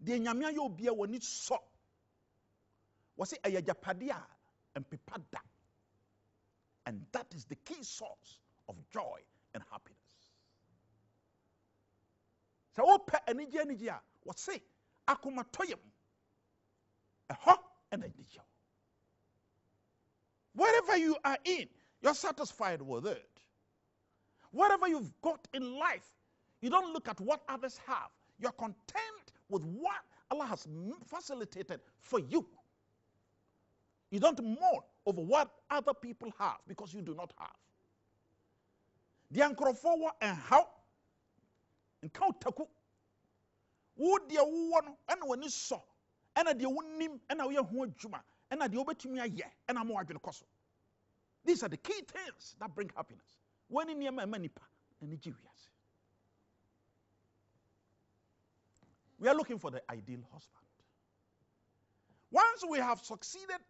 de nyame ayo bia woni so wasi ayajapadia and pepada, and that is the key source of joy and happiness. So opa enije a wasi akoma toyem eho and enije. Wherever you are in, you're satisfied with it. Whatever you've got in life, you don't look at what others have. You're content with what Allah has facilitated for you. You don't mourn over what other people have because you do not have. The ankrofo and how and count taku would the one and when you saw and the unim and a who juma and the obetumi ye and I'm more koso. These are the key things that bring happiness. When in your manipa and Nigerians. We are looking for the ideal husband. Once we have succeeded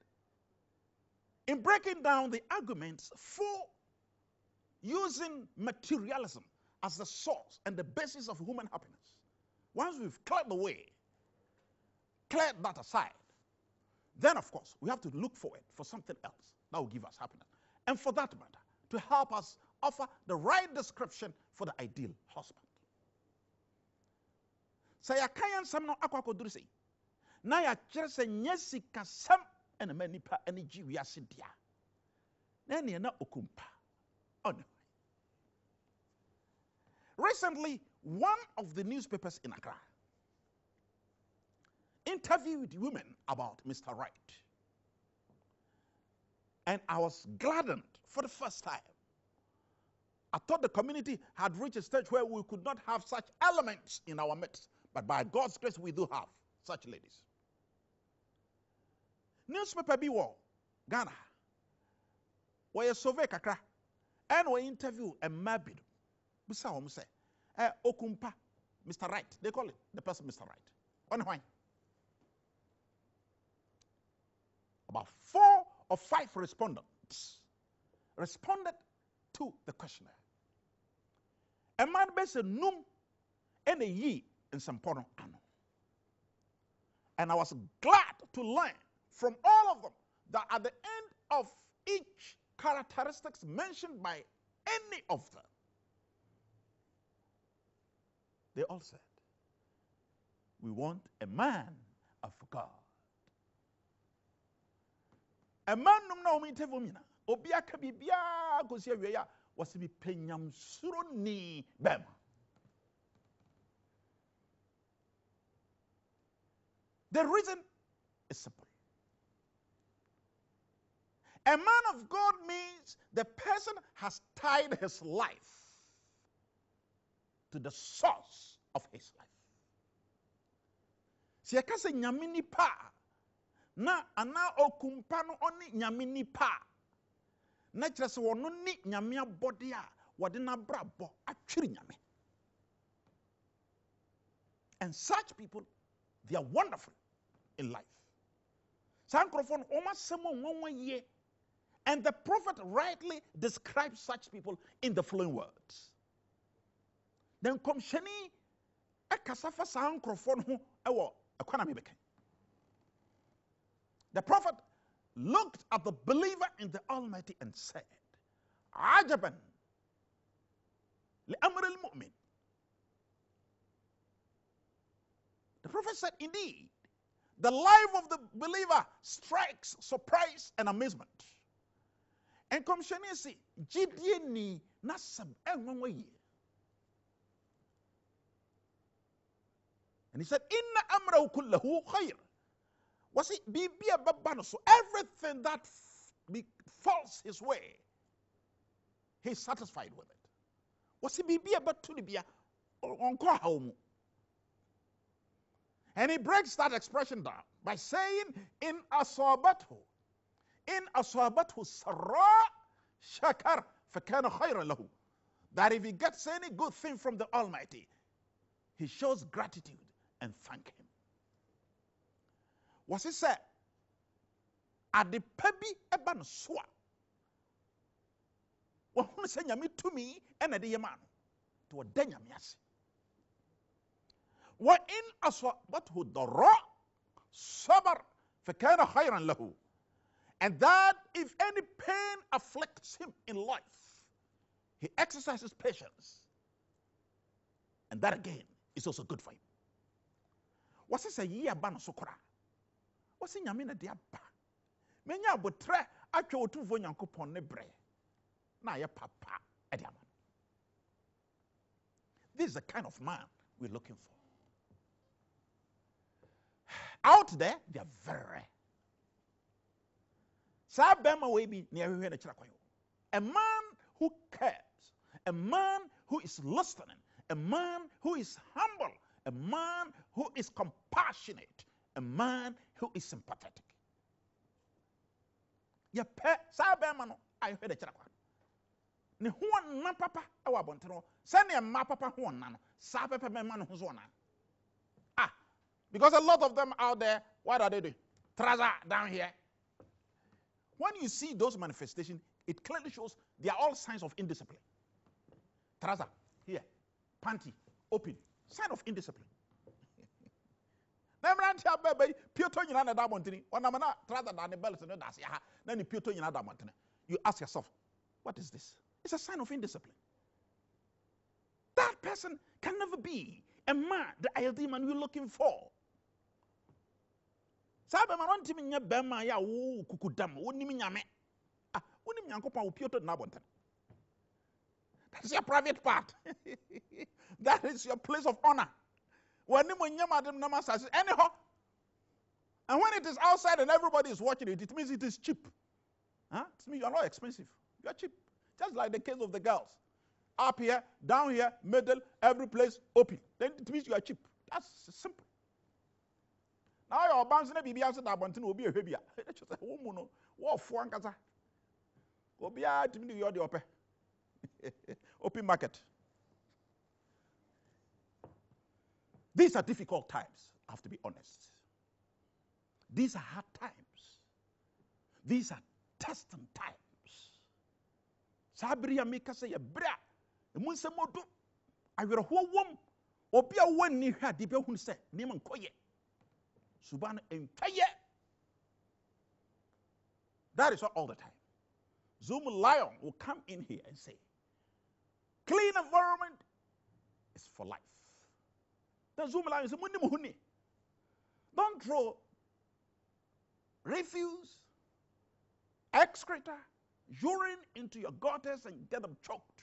in breaking down the arguments for using materialism as the source and the basis of human happiness, once we've cleared the way, cleared that aside, then of course we have to look for it for something else that will give us happiness. And for that matter, to help us offer the right description for the ideal husband. Say ya kayan sam no akwa koduru sei. Na ya kire se nyesi kasam ena manipa ene jiwi ase dia. Na ne na okumpa. Oh no. Recently, one of the newspapers in Accra interviewed women about Mr. Right. And I was gladdened for the first time. I thought the community had reached a stage where we could not have such elements in our midst. But by God's grace, we do have such ladies. Newspaper be war, Ghana. Where you survey kakra, and we interview a mabid. Bisa wam say, Okumpa, Mr. Right. They call it the person Mr. Right. On why? About 4 or 5 respondents responded to the questionnaire. A man based num and a ye in some porno ano. And I was glad to learn from all of them that at the end of each characteristics mentioned by any of them, they all said, we want a man of God. A man num na omi tevomina obiaka bibia gosi awiya was bi penyam suro ni bem. The reason is simple. A man of God means the person has tied his life to the source of his life. Si akase nyamini pa na ana okumpa no oni nyamini pa na kyerɛ sɛ wɔno ni nyame abɔde a wɔde n'abrabɔ atwere nyame. And such people, they are wonderful in life. And the prophet rightly describes such people in the following words. Then come shani akasafa sankrofon ho ewo economy beke. The prophet looked at the believer in the Almighty and said, Ajaban li amr al-mu'min. The prophet said, indeed, the life of the believer strikes surprise and amazement. And komisionisi jidie ni nasab enwanwa ye. And he said, inna amrahu kullahu khair. Was it bibia babano? So everything that falls his way, he's satisfied with it. Was it bibia batulibia onko haumu? And he breaks that expression down by saying, in asabathu sarra shakar fakana khayran lahu. That if he gets any good thing from the Almighty, he shows gratitude and thank him. Was he said, at the pebi eban swa, when who say yami to me and a diaman to a denyamias. وإن أصابته الضراء صبر فكان خيرا له. And that if any pain afflicts him in life, he exercises patience. And that again is also good for him. What's this a year ban sokora? What's in Yamina diaba? Menya botre atwa otu vo Nyankopon ne bre. Na ye papa ediaman. This is the kind of man we're looking for. Out there, they are very rare. A man who cares, a man who is listening, a man who is humble, a man who is compassionate, a man who is sympathetic. Ya pe sa be ma no ayo de kira kwa ne ho na papa e wa bontero se ne ma papa ho na no sa pepe me ma no ho so na because a lot of them out there, what are they doing? Trouser down here. When you see those manifestations, it clearly shows they are all signs of indiscipline. Trouser here, panty open, sign of indiscipline. You ask yourself, what is this? It's a sign of indiscipline. That person can never be a man, the ideal man you're looking for. Sabe ma ronti minya bema ya wo kukudam woni minyame woni Nyankopon wo pioto na bontan. That is your private part. That is your place of honor. Woni mo nyama dem na masase anyhow. And when it is outside and everybody is watching it, it means it is cheap. It means you are not expensive. You are cheap. Just like the case of the girls. Up here, down here, middle, every place open. Then it means you are cheap. That's simple. Now your bouncing a baby answer that one will be a baby. That's just a woman. What for Ankaza? Go be out to me the open. Open market. These are difficult times, I have to be honest. These are hard times. These are testing times. Sabria make us say a bra. A munsemodo. I will hold one. Or be a one near her, the people who say, Niman Koye. Suban and Kaye. That is all the time. Zoom Lion will come in here and say, clean environment is for life. The Zoom Lion is a don't throw refuse, excreta, urine into your gutters and get them choked.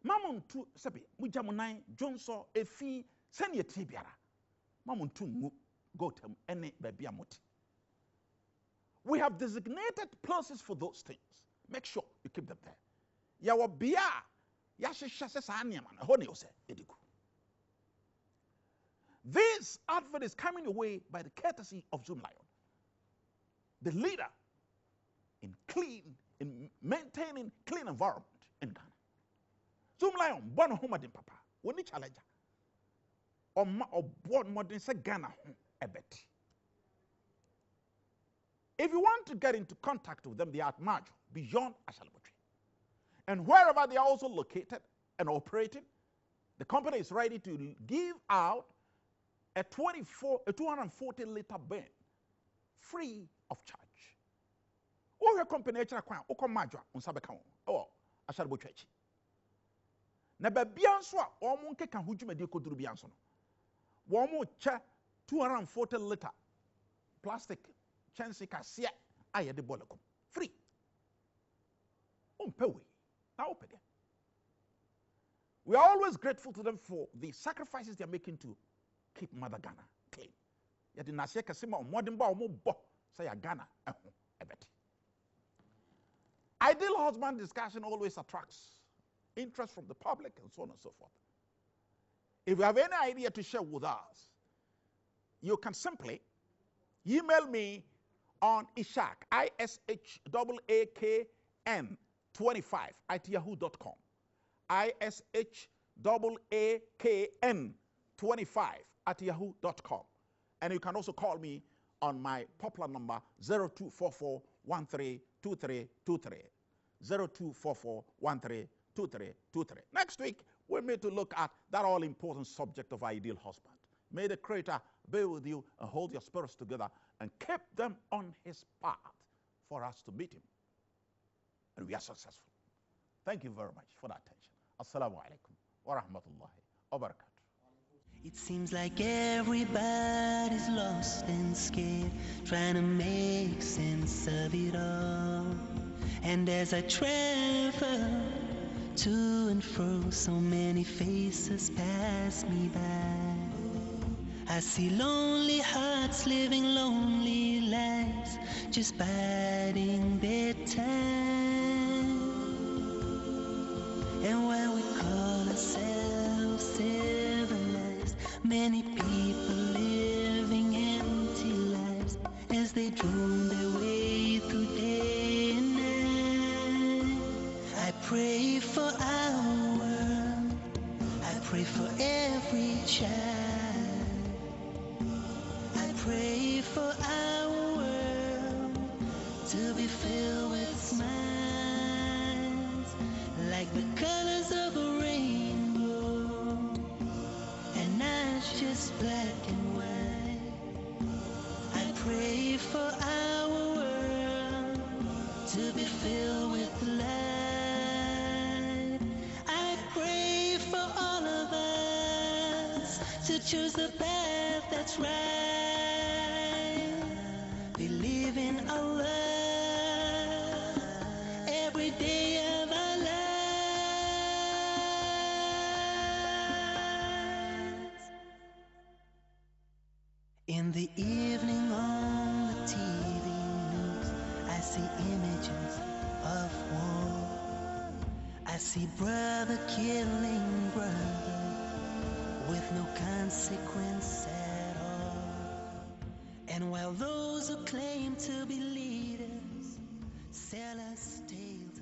Mamun tu sebi mujamunai Johnson efi senior tibiara. Mamun tu mu go to any baby amoti. We have designated places for those things. Make sure you keep them there. Yawa bia yashisha se sanyaman honi ose ediku. This advert is coming away by the courtesy of Zoom Lion, the leader in maintaining clean environment in Ghana. Zoom Lion, born home din papa, woni challenge. Or born modern say Ghana a bit. If you want to get into contact with them, they are at Marjo, beyond Ashalabutri. And wherever they are also located and operating, the company is ready to give out a 240-liter bin free of charge. Or your company o ko Marjo unsabe kan o Ashalabutri. Na ba bianso a o mo nkeka hudwumade koduru bianso no. Wo mo cha 240-liter plastic chance kasia aye de bolakom free. Pay. Now open it. We are always grateful to them for the sacrifices they are making to keep Mother Ghana clean. Yet in Asia Kasima modern ba mo bo say Ghana a bit. Ideal husband discussion always attracts interest from the public and so on and so forth. If you have any idea to share with us, you can simply email me on Ishaak, ISHAAKN 25 at yahoo.com. ISHAAKN 25 at yahoo.com. And you can also call me on my popular number 0244 132323. 0244 132323. Next week, we need to look at that all-important subject of ideal husband. May the Creator be with you and hold your spirits together and keep them on his path for us to meet him. And we are successful. Thank you very much for that attention. Assalamu alaikum wa rahmatullahi wa barakatuh. It seems like everybody's lost and scared, trying to make sense of it all. And as I travel to and fro, so many faces pass me by. I see lonely hearts living lonely lives, just biding their time. And while we call ourselves civilized, many people living empty lives as they drone their way through day and night. I pray for our world, I pray for every child. I pray for our world to be filled with smiles, like the colors of a rainbow, and not just black and white. I pray for our world to be filled with light. I pray for all of us to choose the path that's right. Believe in Allah every day of our lives. In the evening on the TV news, I see images of war. I see brother killing brother with no consequence at all. And while those who claim to be leaders sell us tales